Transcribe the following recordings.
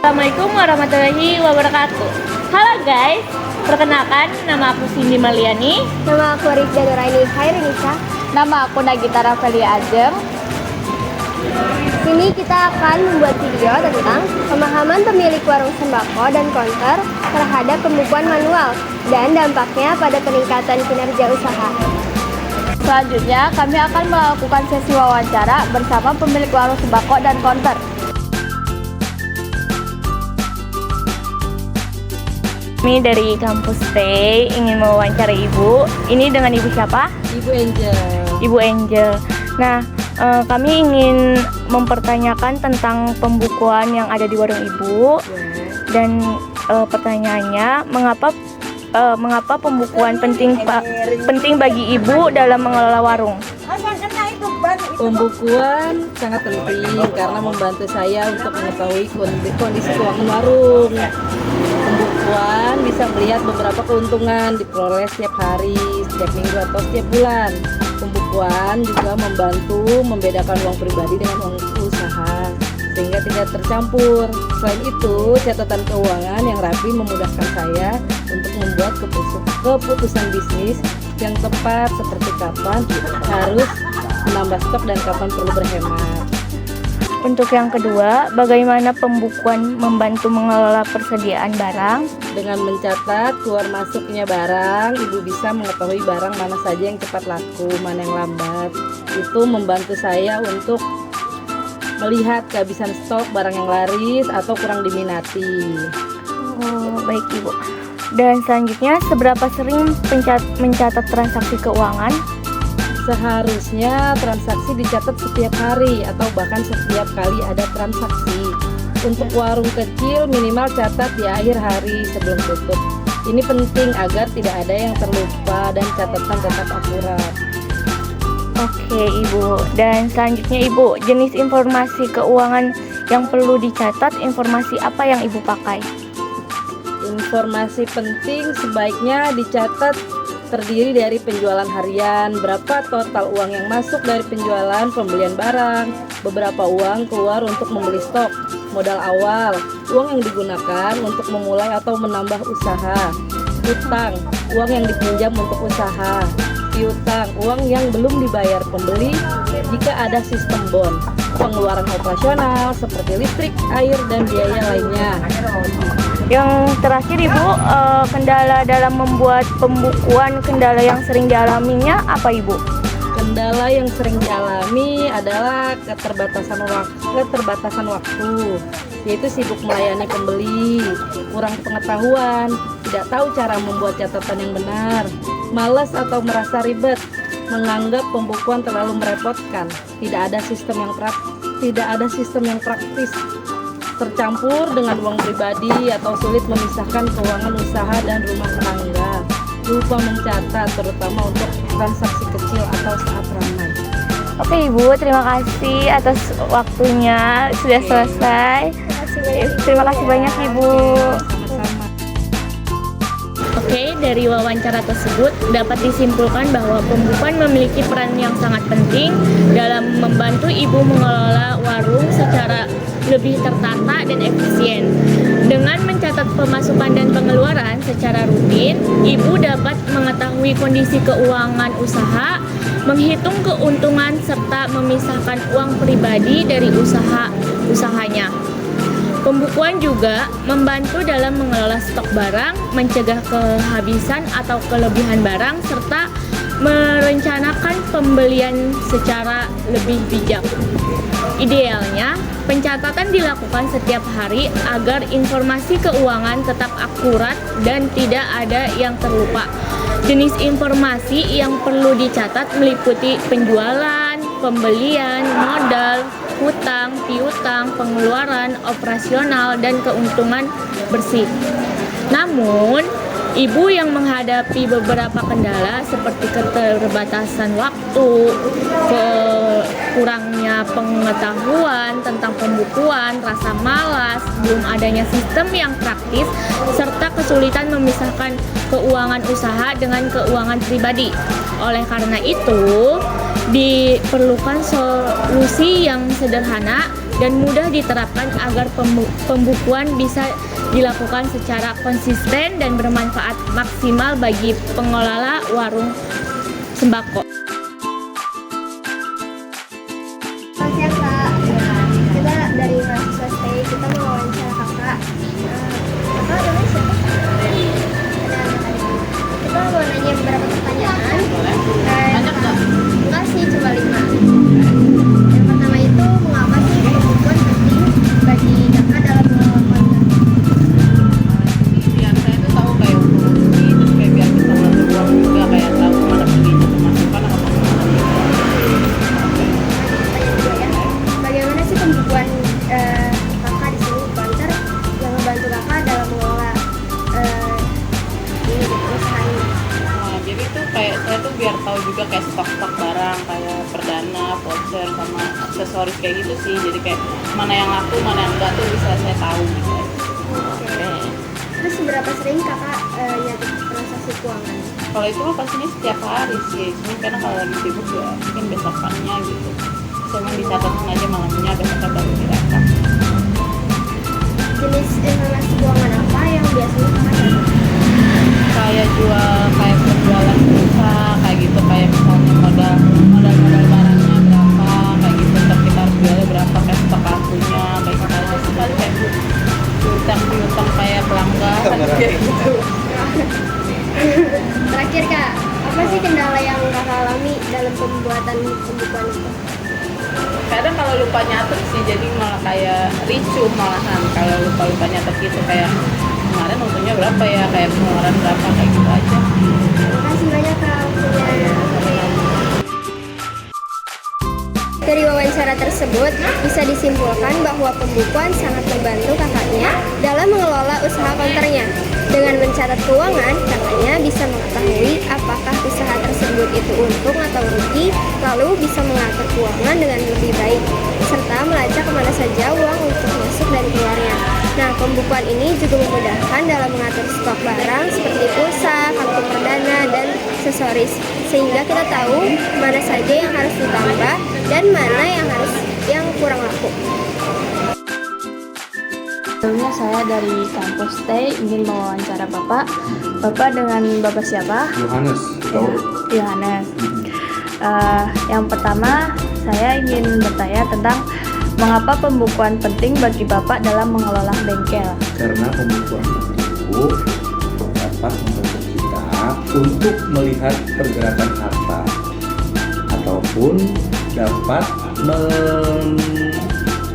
Assalamualaikum warahmatullahi wabarakatuh. Halo guys, perkenalkan nama aku Cindy Maliani. Nama aku Rizda Nuraini Hairunisa. Nama aku Nagita Rafeli Ajeng. Sini kita akan membuat video tentang pemahaman pemilik warung sembako dan counter terhadap pembukuan manual dan dampaknya pada peningkatan kinerja usaha. Selanjutnya, kami akan melakukan sesi wawancara bersama pemilik warung sembako dan counter. Kami dari kampus T ingin mewawancara Ibu. Ini dengan Ibu siapa? Ibu Angel. Ibu Angel. Nah, kami ingin mempertanyakan tentang pembukuan yang ada di warung Ibu. Dan pertanyaannya, mengapa pembukuan penting bagi Ibu dalam mengelola warung? Pembukuan sangat penting karena membantu saya untuk mengetahui kondisi keuangan warung. Pembukuan bisa melihat beberapa keuntungan diperoleh setiap hari, setiap minggu atau setiap bulan. Pembukuan juga membantu membedakan uang pribadi dengan uang usaha sehingga tidak tercampur. Selain itu, catatan keuangan yang rapi memudahkan saya untuk membuat keputusan bisnis yang tepat seperti kapan harus menambah stok dan kapan perlu berhemat. Untuk yang kedua, bagaimana pembukuan membantu mengelola persediaan barang? Dengan mencatat keluar masuknya barang, Ibu bisa mengetahui barang mana saja yang cepat laku, mana yang lambat. Itu membantu saya untuk melihat kehabisan stok barang yang laris atau kurang diminati. Oh, baik Ibu. Dan selanjutnya, seberapa sering mencatat transaksi keuangan? Seharusnya transaksi dicatat setiap hari atau bahkan setiap kali ada transaksi. Untuk warung kecil minimal catat di akhir hari sebelum tutup. Ini penting agar tidak ada yang terlupa dan catatan tetap akurat. Oke Ibu. Dan selanjutnya Ibu, jenis informasi keuangan yang perlu dicatat, informasi apa yang Ibu pakai? Informasi penting sebaiknya dicatat terdiri dari penjualan harian, berapa total uang yang masuk dari penjualan pembelian barang, beberapa uang keluar untuk membeli stok, modal awal, uang yang digunakan untuk memulai atau menambah usaha, utang, uang yang dipinjam untuk usaha, piutang, uang yang belum dibayar pembeli jika ada sistem bond, pengeluaran operasional seperti listrik, air, dan biaya lainnya. Yang terakhir Ibu, kendala dalam membuat pembukuan, kendala yang sering dialaminya apa Ibu? Kendala yang sering dialami adalah keterbatasan waktu, yaitu sibuk melayani pembeli, kurang pengetahuan, tidak tahu cara membuat catatan yang benar, malas atau merasa ribet, menganggap pembukuan terlalu merepotkan, tidak ada sistem yang praktis, tercampur dengan uang pribadi atau sulit memisahkan keuangan usaha dan rumah tangga, lupa mencatat terutama untuk transaksi kecil atau saat ramai. Oke Ibu, terima kasih atas waktunya, sudah selesai. Terima kasih banyak Ibu. Sama-sama. Oke, dari wawancara tersebut dapat disimpulkan bahwa pembukuan memiliki peran yang sangat penting dalam membantu Ibu mengelola warung secara lebih tertata dan efisien. Dengan mencatat pemasukan dan pengeluaran secara rutin, Ibu dapat mengetahui kondisi keuangan usaha, menghitung keuntungan, serta memisahkan uang pribadi dari usahanya. Pembukuan juga membantu dalam mengelola stok barang, mencegah kehabisan atau kelebihan barang, serta merencanakan pembelian secara lebih bijak. Idealnya, pencatatan dilakukan setiap hari agar informasi keuangan tetap akurat dan tidak ada yang terlupa. Jenis informasi yang perlu dicatat meliputi penjualan, pembelian, modal, hutang, piutang, pengeluaran, operasional, dan keuntungan bersih. Namun, Ibu yang menghadapi beberapa kendala seperti keterbatasan waktu, kurangnya pengetahuan tentang pembukuan, rasa malas, belum adanya sistem yang praktis, serta kesulitan memisahkan keuangan usaha dengan keuangan pribadi. Oleh karena itu, diperlukan solusi yang sederhana dan mudah diterapkan agar pembukuan bisa dilakukan secara konsisten dan bermanfaat maksimal bagi pengelola warung sembako. Selamat siang Kak. Kita dari mahasiswa STI, kita mau wawancara Kakak. Kakak namanya siapa? Kita mau nanya beberapa pertanyaan. Enggak sih, cuma 5. Yang pertama itu, mengapa sih pembukuan penting bagi Kakak dalam mengelola konten? Biar saya tuh tahu kayak fungsi, terus kayak biar bisa ngatur uang juga, kayak tahu kemana perginya pemasukan atau kemana. Tanya juga ya. Bagaimana sih pembukuan Kakak di sini konter yang membantu Kakak dalam mengelola ini usaha ini? Nah, jadi tuh kayak saya tuh biar tahu juga kayak stok-stok barang kayak perdana, voucher sama aksesoris kayak gitu sih. Jadi kayak mana yang laku, mana yang enggak tuh bisa saya tahu gitu. Oke. Terus seberapa sering Kakak nyatet transaksi keuangan? Kalau itu mah pastinya setiap hari sih, cuma karena kalau lagi sibuk ya mungkin besokannya gitu. Saya emang dicatat aja malamnya, besoknya baru direkam. Jenis informasi keuangan apa yang biasanya Kakak catat? Kayak jual, kayak penjualan pulsa, kayak gitu, kayak misalnya modal barangnya berapa, kayak gitu, ntar kita harus jualnya berapa, kayak stok kartunya, kayak gitu aja sih, paling kayak piutang kayak pelanggan, kayak gitu. Terakhir Kak, apa sih kendala yang Kakak alami dalam pembuatan pembukuan itu? Kadang kalau lupa nyatet sih, jadi malah kayak ricuh malahan kalau lupa nyatet gitu, kayak kemarin untungnya berapa ya, kayak pengeluaran berapa, kayak gitu aja. Terima kasih banyak Kak waktunya. Dari wawancara tersebut, bisa disimpulkan bahwa pembukuan sangat membantu kakaknya dalam mengelola usaha konternya. Dengan mencatat keuangan, kakaknya bisa mengetahui apakah usaha tersebut itu untung atau rugi, lalu bisa mengatur keuangan dengan lebih baik, serta melacak kemana saja uang untuk masuk dan keluarnya. Nah, pembukuan ini juga memudahkan dalam mengatur stok barang seperti pulsa, kartu perdana, dan aksesoris, sehingga kita tahu mana saja yang harus ditambah dan mana yang kurang laku. Sebelumnya saya dari kampus T ingin mewawancara Bapak. Bapak dengan Bapak siapa? Yohanes. Tahu? Yohanes. Yang pertama saya ingin bertanya tentang mengapa pembukuan penting bagi Bapak dalam mengelola bengkel. Karena pembukuan itu dapat membantu kita untuk melihat pergerakan harta ataupun dapat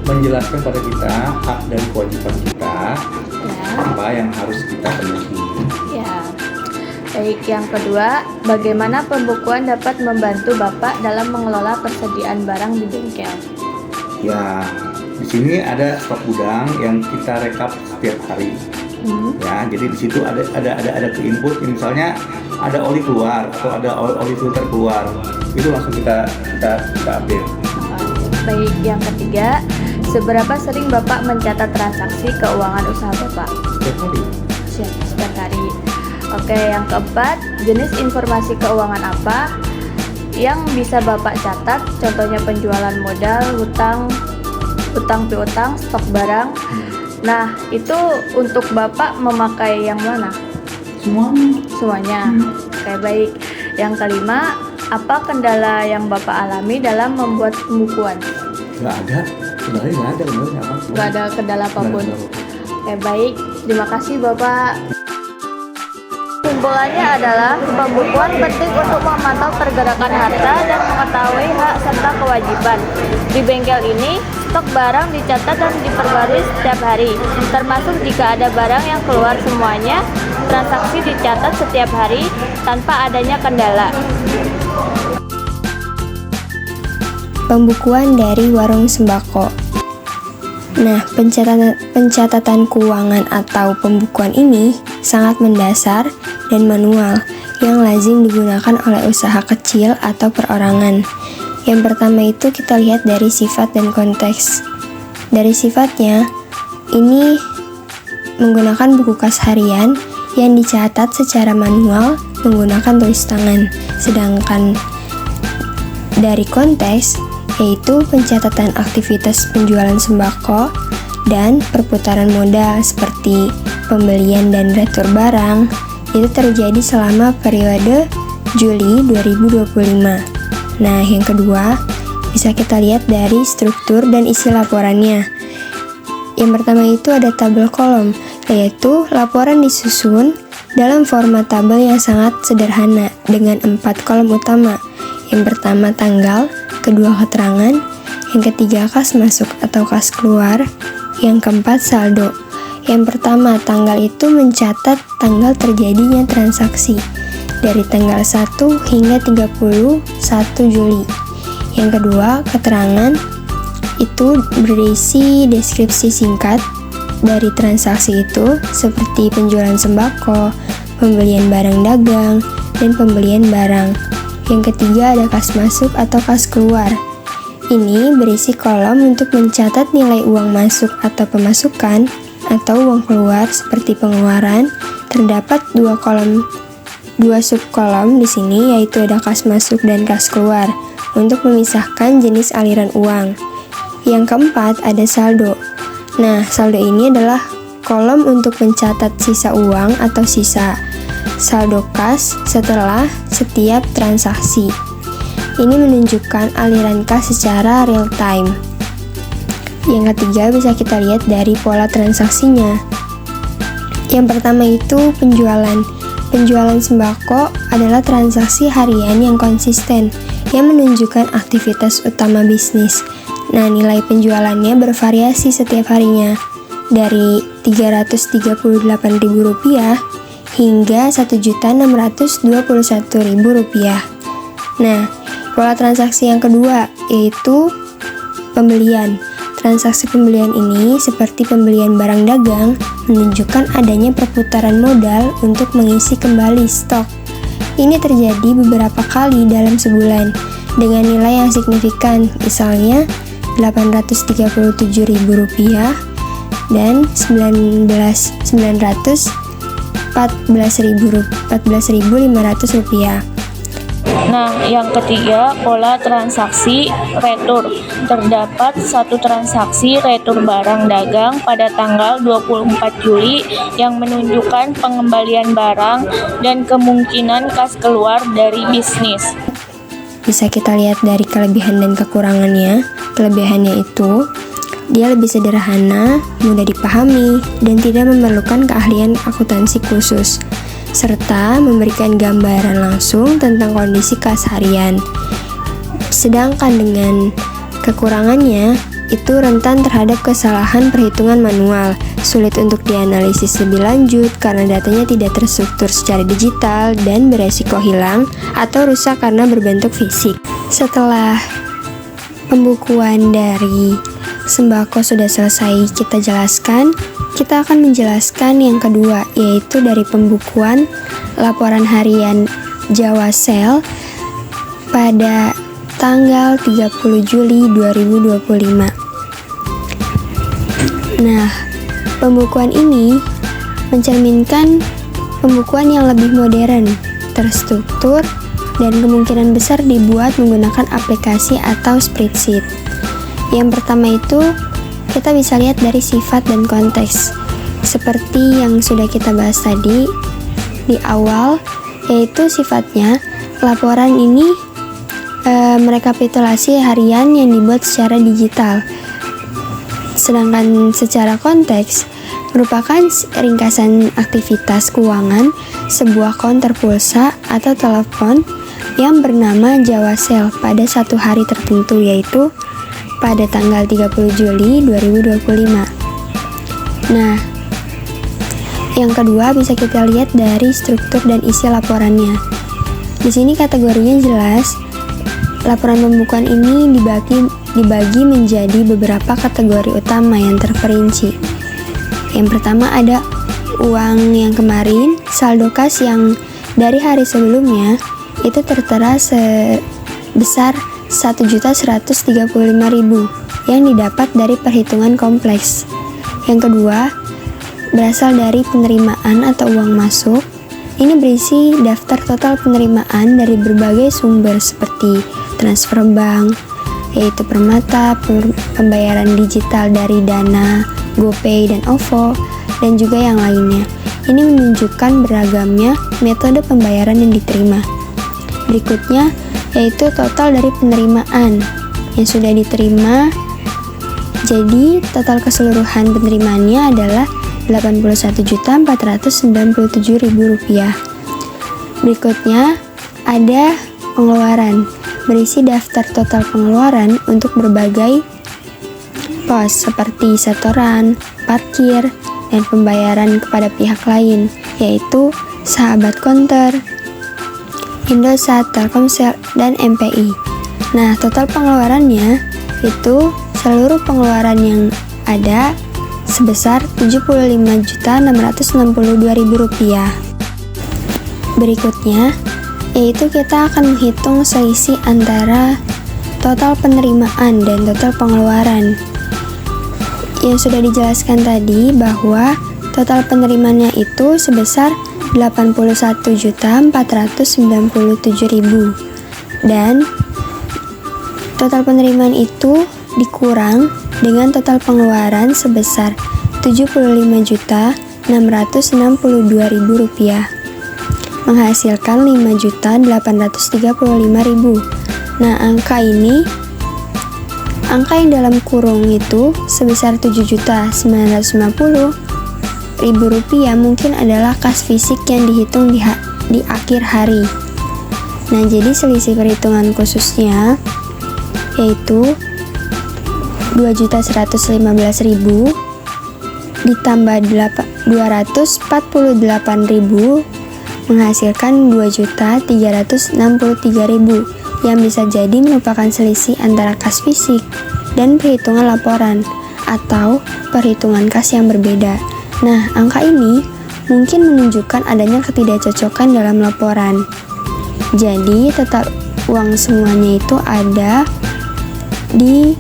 menjelaskan pada kita hak dan kewajiban kita, apa yang harus kita penuhi. Ya. Baik, yang kedua, bagaimana pembukuan dapat membantu Bapak dalam mengelola persediaan barang di bengkel? Ya, di sini ada stok gudang yang kita rekap setiap hari. Ya, jadi di situ ada ke input, misalnya ada oli keluar atau ada oli filter keluar, itu langsung kita update. Baik, yang ketiga, seberapa sering Bapak mencatat transaksi keuangan usaha Bapak? Setiap hari. Setiap hari. Oke, yang keempat, jenis informasi keuangan apa yang bisa Bapak catat? Contohnya penjualan modal, hutang piutang, stok barang. Nah, itu untuk Bapak memakai yang mana? Semuanya. Oke, baik. Yang kelima, apa kendala yang Bapak alami dalam membuat pembukuan? Nggak ada, sebenarnya nggak ada apa. Nggak ada kendala apapun. Oke, baik. Terima kasih Bapak. Kesimpulannya adalah pembukuan penting untuk memantau pergerakan harta dan mengetahui hak serta kewajiban. Di bengkel ini, stok barang dicatat dan diperbarui setiap hari, termasuk jika ada barang yang keluar semuanya, transaksi dicatat setiap hari tanpa adanya kendala. Pembukuan dari warung sembako. Nah, pencatatan keuangan atau pembukuan ini sangat mendasar dan manual yang lazim digunakan oleh usaha kecil atau perorangan. Yang pertama itu kita lihat dari sifat dan konteks. Dari sifatnya, ini menggunakan buku kas harian yang dicatat secara manual menggunakan tulis tangan. Sedangkan dari konteks, yaitu pencatatan aktivitas penjualan sembako dan perputaran modal seperti pembelian dan retur barang. Itu terjadi selama periode Juli 2025. Nah, yang kedua, bisa kita lihat dari struktur dan isi laporannya. Yang pertama itu ada tabel kolom, yaitu laporan disusun dalam format tabel yang sangat sederhana dengan 4 kolom utama. Yang pertama tanggal, kedua keterangan, yang ketiga kas masuk atau kas keluar, yang keempat saldo. Yang pertama, tanggal itu mencatat tanggal terjadinya transaksi dari tanggal 1 hingga 31 Juli. Yang kedua, keterangan itu berisi deskripsi singkat dari transaksi itu seperti penjualan sembako, pembelian barang dagang, dan pembelian barang. Yang ketiga ada kas masuk atau kas keluar. Ini berisi kolom untuk mencatat nilai uang masuk atau pemasukan atau uang keluar seperti pengeluaran. Terdapat dua subkolom di sini, yaitu ada kas masuk dan kas keluar untuk memisahkan jenis aliran uang. Yang keempat ada saldo. Nah, saldo ini adalah kolom untuk mencatat sisa uang atau sisa saldo kas setelah setiap transaksi. Ini menunjukkan aliran kas secara real time. Yang ketiga bisa kita lihat dari pola transaksinya. Yang pertama itu penjualan. Penjualan sembako adalah transaksi harian yang konsisten yang menunjukkan aktivitas utama bisnis. Nah, nilai penjualannya bervariasi setiap harinya dari Rp338.000 hingga Rp1.621.000. Nah, pola transaksi yang kedua yaitu pembelian. Transaksi pembelian ini seperti pembelian barang dagang menunjukkan adanya perputaran modal untuk mengisi kembali stok. Ini terjadi beberapa kali dalam sebulan dengan nilai yang signifikan, misalnya Rp837.000 dan Rp14.500. Nah, yang ketiga, pola transaksi retur. Terdapat satu transaksi retur barang dagang pada tanggal 24 Juli yang menunjukkan pengembalian barang dan kemungkinan kas keluar dari bisnis. Bisa kita lihat dari kelebihan dan kekurangannya. Kelebihannya itu, dia lebih sederhana, mudah dipahami, dan tidak memerlukan keahlian akuntansi khusus, serta memberikan gambaran langsung tentang kondisi kas harian. Sedangkan dengan kekurangannya, itu rentan terhadap kesalahan perhitungan manual, sulit untuk dianalisis lebih lanjut karena datanya tidak terstruktur secara digital dan beresiko hilang atau rusak karena berbentuk fisik. Setelah pembukuan dari sembako sudah selesai kita jelaskan, kita akan menjelaskan yang kedua, yaitu dari pembukuan laporan harian Jawa Sel pada tanggal 30 Juli 2025. Nah, pembukuan ini mencerminkan pembukuan yang lebih modern, terstruktur, dan kemungkinan besar dibuat menggunakan aplikasi atau spreadsheet. Yang pertama itu, kita bisa lihat dari sifat dan konteks. Seperti yang sudah kita bahas tadi di awal, yaitu sifatnya, laporan ini merekapitulasi harian yang dibuat secara digital. Sedangkan secara konteks, merupakan ringkasan aktivitas keuangan sebuah konter pulsa atau telepon yang bernama Jawa Sel pada satu hari tertentu, yaitu pada tanggal 30 Juli 2025. Nah, yang kedua bisa kita lihat dari struktur dan isi laporannya. Di sini kategorinya jelas. Laporan pembukuan ini dibagi menjadi beberapa kategori utama yang terperinci. Yang pertama ada uang yang kemarin, saldo kas yang dari hari sebelumnya itu tertera sebesar 1.135.000 yang didapat dari perhitungan kompleks. Yang kedua, berasal dari penerimaan atau uang masuk. Ini berisi daftar total penerimaan dari berbagai sumber seperti transfer bank, yaitu Permata, pembayaran digital dari Dana, GoPay, dan OVO, dan juga yang lainnya. Ini menunjukkan beragamnya metode pembayaran yang diterima. Berikutnya, yaitu total dari penerimaan yang sudah diterima. Jadi, total keseluruhan penerimaannya adalah Rp81.497.000. Berikutnya, ada pengeluaran, berisi daftar total pengeluaran untuk berbagai pos seperti setoran, parkir, dan pembayaran kepada pihak lain, yaitu Sahabat Konter, Indosat, Telkomsel, dan MPI. Nah, total pengeluarannya itu seluruh pengeluaran yang ada sebesar Rp75.662.000. Berikutnya, yaitu kita akan menghitung selisih antara total penerimaan dan total pengeluaran. Yang sudah dijelaskan tadi bahwa total penerimaannya itu sebesar Rp81.497.000 dan total penerimaan itu dikurang dengan total pengeluaran sebesar Rp75.662.000 menghasilkan Rp5.835.000. Nah, angka yang dalam kurung itu sebesar Rp7.950.000 mungkin adalah kas fisik yang dihitung di akhir hari. Nah, jadi selisih perhitungan khususnya yaitu Rp2.115.000 ditambah Rp248.000 menghasilkan Rp2.363.000 yang bisa jadi merupakan selisih antara kas fisik dan perhitungan laporan atau perhitungan kas yang berbeda. Nah, angka ini mungkin menunjukkan adanya ketidakcocokan dalam laporan. Jadi, total uang semuanya itu ada di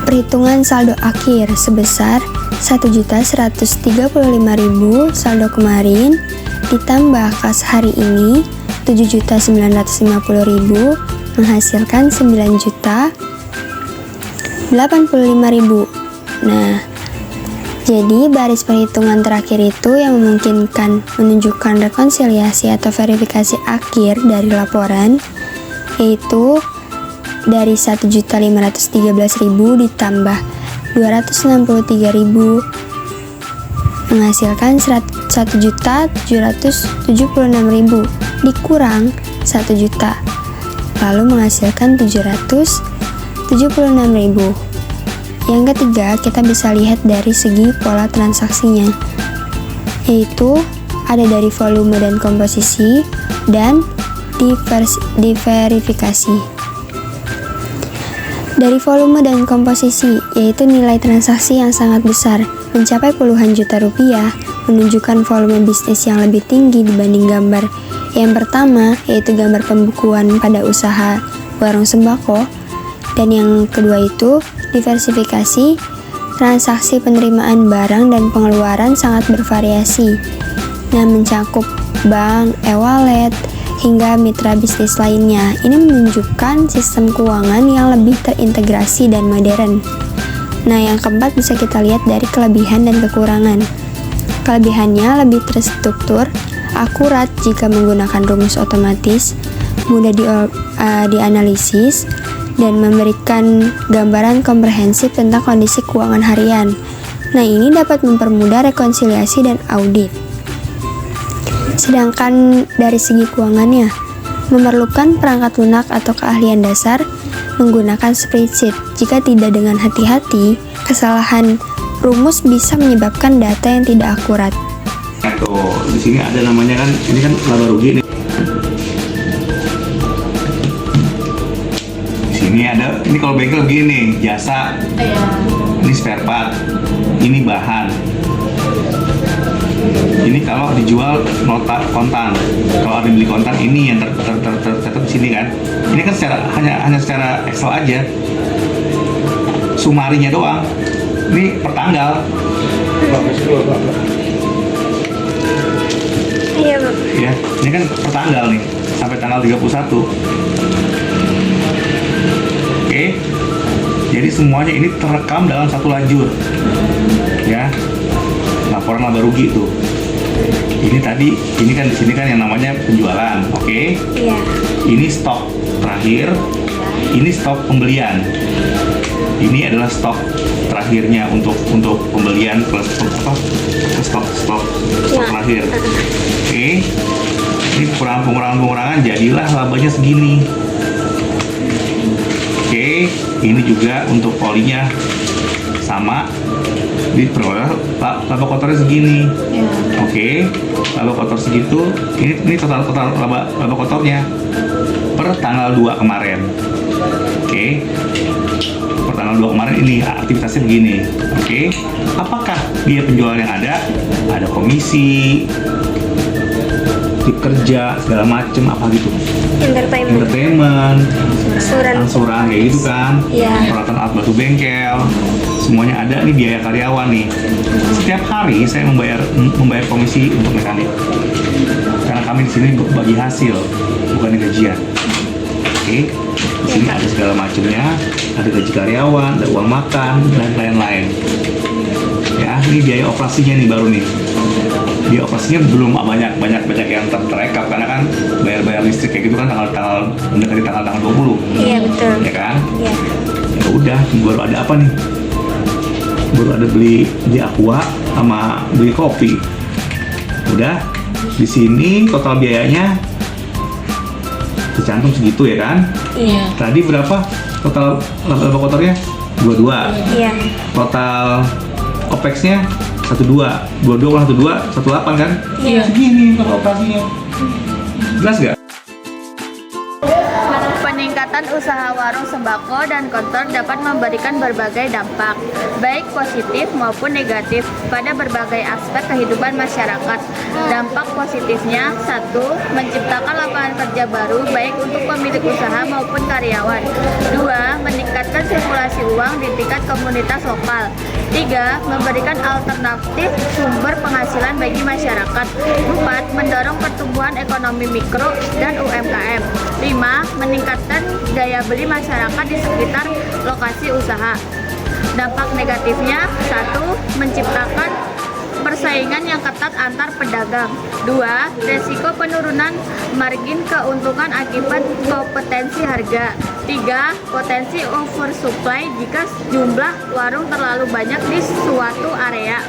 perhitungan saldo akhir sebesar Rp1.135.000 saldo kemarin ditambah kas hari ini Rp7.950.000 menghasilkan Rp9.085.000. Nah, jadi baris perhitungan terakhir itu yang memungkinkan menunjukkan rekonsiliasi atau verifikasi akhir dari laporan, yaitu dari Rp1.513.000 ditambah Rp263.000 menghasilkan Rp1.776.000 dikurang Rp1 juta lalu menghasilkan Rp776.000. Yang ketiga, kita bisa lihat dari segi pola transaksinya, yaitu ada dari volume dan komposisi dan diverifikasi. Dari volume dan komposisi, yaitu nilai transaksi yang sangat besar, mencapai puluhan juta rupiah, menunjukkan volume bisnis yang lebih tinggi dibanding gambar. Yang pertama, yaitu gambar pembukuan pada usaha warung sembako, dan yang kedua itu diversifikasi. Transaksi penerimaan barang dan pengeluaran sangat bervariasi, nah mencakup bank, e-wallet, hingga mitra bisnis lainnya. Ini menunjukkan sistem keuangan yang lebih terintegrasi dan modern. Nah, yang keempat bisa kita lihat dari kelebihan dan kekurangan. Kelebihannya lebih terstruktur, akurat jika menggunakan rumus otomatis, mudah dianalisis, dan memberikan gambaran komprehensif tentang kondisi keuangan harian. Nah, ini dapat mempermudah rekonsiliasi dan audit. Sedangkan dari segi keuangannya, memerlukan perangkat lunak atau keahlian dasar menggunakan spreadsheet. Jika tidak dengan hati-hati, kesalahan rumus bisa menyebabkan data yang tidak akurat. Tuh, di sini ada namanya kan, ini kan laba rugi nih. Ini ada, ini kalau bengkel begini, jasa, ini spare part, ini bahan, ini kalau dijual nota kontan, kalau ada beli kontan ini yang tercatat di sini kan, ini kan hanya secara Excel aja, sumarinya doang, ini per tanggal. Iya, Pak. Ya, ini kan per tanggal nih, sampai tanggal 31. Jadi semuanya ini terekam dalam satu lajur. Ya. Laporan laba rugi tuh. Ini tadi, ini kan di sini kan yang namanya penjualan, oke? Iya. Ini stok terakhir, ini stok pembelian. Ini adalah stok terakhirnya untuk pembelian plus stok terakhir. Oke. Ini pengurangan jadilah labanya segini. Oke, ini juga untuk olinya sama. Diperoleh laba kotornya segini. Oke, laba kotor segitu. Ini total laba kotornya per tanggal 2 kemarin. Oke, per tanggal 2 kemarin ini aktivitasnya begini. Oke, apakah biaya penjualan yang ada? Ada komisi, tip kerja, segala macem apa gitu. Entertainment, angsuran kayak gitu kan. Iya. Peralatan alat batu bengkel, semuanya ada nih, biaya karyawan nih. Setiap hari saya membayar komisi untuk mekanik. Karena kami di sini bagi hasil, bukan gajian. Oke, di sini ada segala macamnya, ada gaji karyawan, ada uang makan dan lain-lain. Ya, ini biaya operasinya nih baru nih. Biaya operasinya belum banyak yang terekap karena kan bayar listrik kayak gitu kan tanggal mendekati tanggal 20. Iya, betul. Ya kan? Iya. Ya udah, baru ada apa nih? Baru ada beli aqua sama beli kopi. Udah, di sini total biayanya tercantum segitu ya kan? Iya. Tadi berapa total laba kotornya? 22. Iya. Total OPEX-nya 12. 22 18 kan? Iya. Segini total operasinya. Jelas gak? Peningkatan usaha warung sembako dan konter dapat memberikan berbagai dampak, baik positif maupun negatif, pada berbagai aspek kehidupan masyarakat. Dampak positifnya: 1. Menciptakan lapangan kerja baru, baik untuk pemilik usaha maupun karyawan. 2. Meningkatkan sirkulasi uang di tingkat komunitas lokal. 3. Memberikan alternatif sumber penghasilan bagi masyarakat. 4. Mendorong pertumbuhan ekonomi mikro dan UMKM. 5. Meningkatkan daya beli masyarakat di sekitar lokasi usaha. Dampak negatifnya: 1. Menciptakan persaingan yang ketat antar pedagang. 2. Resiko penurunan margin keuntungan akibat kompetensi harga. 3. Potensi oversupply jika jumlah warung terlalu banyak di suatu area.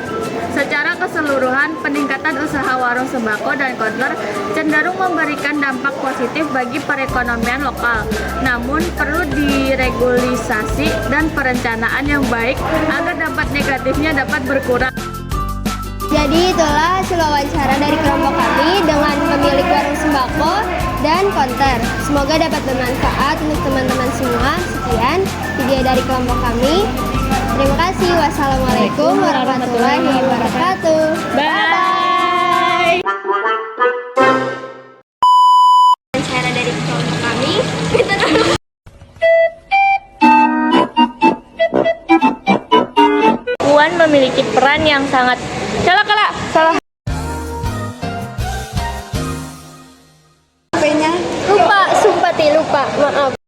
Secara keseluruhan, peningkatan usaha warung sembako dan konter cenderung memberikan dampak positif bagi perekonomian lokal. Namun, perlu diregulasi dan perencanaan yang baik agar dampak negatifnya dapat berkurang. Jadi itulah hasil wawancara dari kelompok kami dengan pemilik warung sembako dan konter. Semoga dapat bermanfaat untuk teman-teman semua. Sekian video dari kelompok kami. Terima kasih. Wassalamualaikum warahmatullahi wabarakatuh. Bye. Wawancara dari kelompok kami. Puan memiliki peran yang sangat salah. Lupa, sumpah lupa. Maaf.